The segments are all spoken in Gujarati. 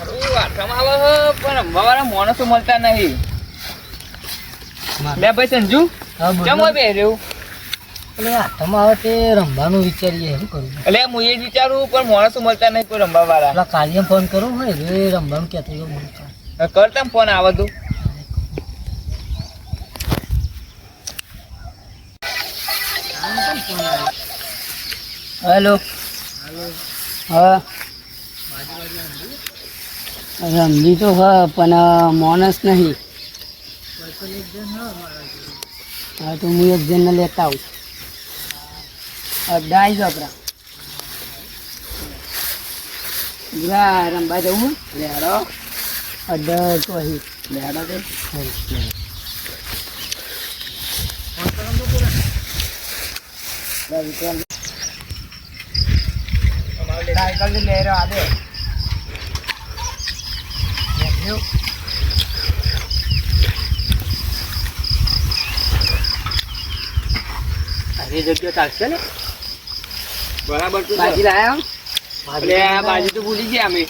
પણ રમવાવાળા માણસો મળતા નહીં. લે ભાઈ સંજુ કેમ હોય બે રહ્યું? એટલે હાથમાં આવે તે રમવાનું વિચારીએ શું કરવું? એટલે હું એ જ વિચારું પણ માણસો મળતા નહીં કોઈ રમવા વાળા. પેલા કાલિયા ફોન કરો હોય એ રમવાનું કહેતો કરતા ફોન આવે તું. હેલો. હા રમજી તો હા પણ માણસ નહીં. હા તો હું એક જણને લેતા આવું. અડ્ડા આવી આપણા પૂરા રમવા જવું લેડો અડ્ડા તો અહીં લેડો તે સાયકલ લઈ રહ્યો આવે જગ્યા ચાલશે ને બરાબર તું બાજી લાયા એટલે બાજુ તો ભૂલી ગયા અમે.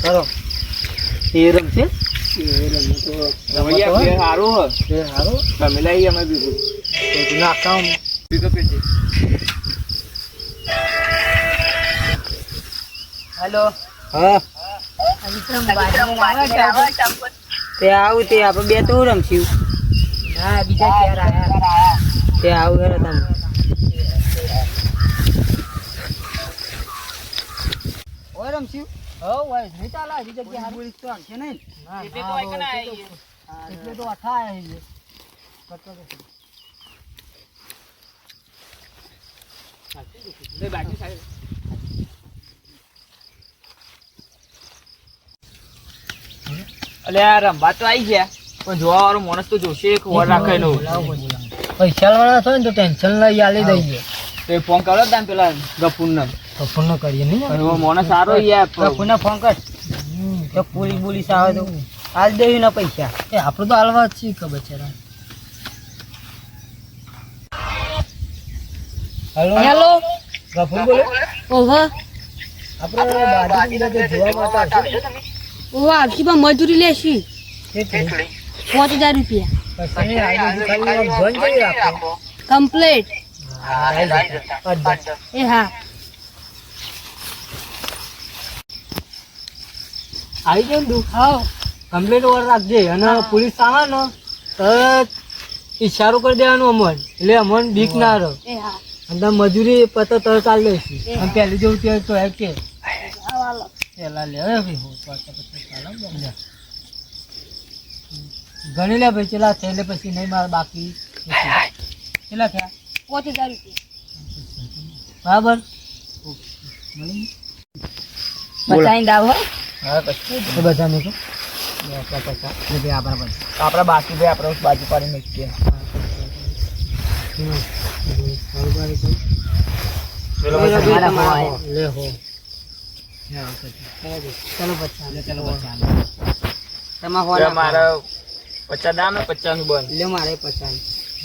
કરો એ રમશે સારું સારું તમે લઈએ અમે બીજું નાખા બીજો પેટી. હેલો. હા તે આવું તે આપણે બે તો રમશું. હા બીજા ક્યારે આયા તે આવું હેરો તમે ઓય રમશું. હો ઓય નહીં ચાલે હજી જગ્યા હારી બોલી તો આવશે નહીં. એટલે તો અઠા આવી છે બાકી સાહેબ એટલે આ રમવા તો આવી ગયા પણ જોવા વાળો માણસ તો જોશે. એક વાર રાખે પૈસા વાળા થાય ને તો ટેન્શન લઈ આલી દઈએ. તો ફોન કરો તાન પેલા ગફુરને. ગફુરને કરીએ નહીં માણસ સારો યાર. ગફુરને ફોન કર તો પોલીસ બોલીસ આવે તો આજ દેવી ના પૈસા એ આપણું તો હાલવા જ છીએ ખબર છે. હેલો ગફુર બોલે. ઓહો આપણે બાજુ જોવા માટે આવશે. ઓહો આવશે પણ મજૂરી લેશી 5000 રૂપિયા કમ્પ્લીટ. એ હા આવી જાય ને હા કમ્પ્લીટ ઓર રાખજે અને પોલીસ આવે ને તો ઈશારો કરી દેવાનો અમન એટલે અમન બીક ના રહે. અને મજૂરી પતો તરત ચાલ દઈશું. અને પહેલી જેવું ત્યાં તો એમ કે પેલા લે ગણી લે ભાઈ ચેલા થયેલે પછી નહીં મારે બાકી કેટલા થયા 5000 રૂપિયા બરાબર. બચાઈ દાવ હો. હા પછી બધા ને આપડા બાકી ભાઈ આપણે બાજુ પાડી મૂકીએ. લે હો ચલો બચ્ચા મારા 50 દામ ને 50 નું બંધ. લે મારે 50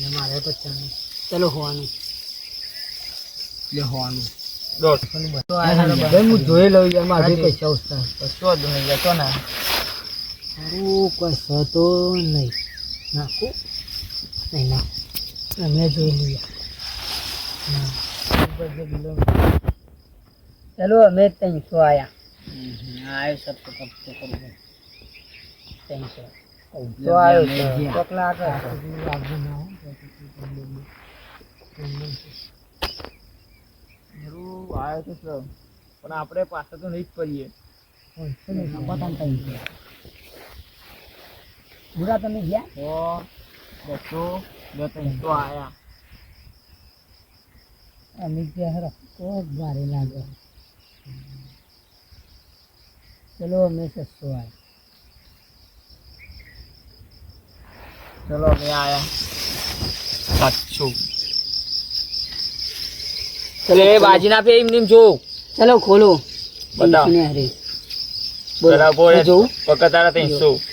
લે મારે 50 ચલો હોવાનું લે હોવાનું હું જોઈ લઉં યાર મારે પૈસા ઉસતા કશો જ નહીં જતો ને. સારું કશો તો નહીં નાખું નહીં ના અમે જોઈ લઈએ. ચલો અમે 300 આયા. આવ્યો સર તો કબજો કરું 300 તો આવ્યો ચોકલા આગળ આવ્યો તો સર પણ આપણે પાછા તો નહીં જ પડીએ. બુરા તમે ગયા 100 200 આયા. અમે ગયા હરો તો ભારે લાગે. ચલો અમે 600 આયા. ચલો અમે આયા 700. ચલે બાજી ના પે એમ જો. ચલો ખોલો બતાવો. બોલો પકડ તારા 300.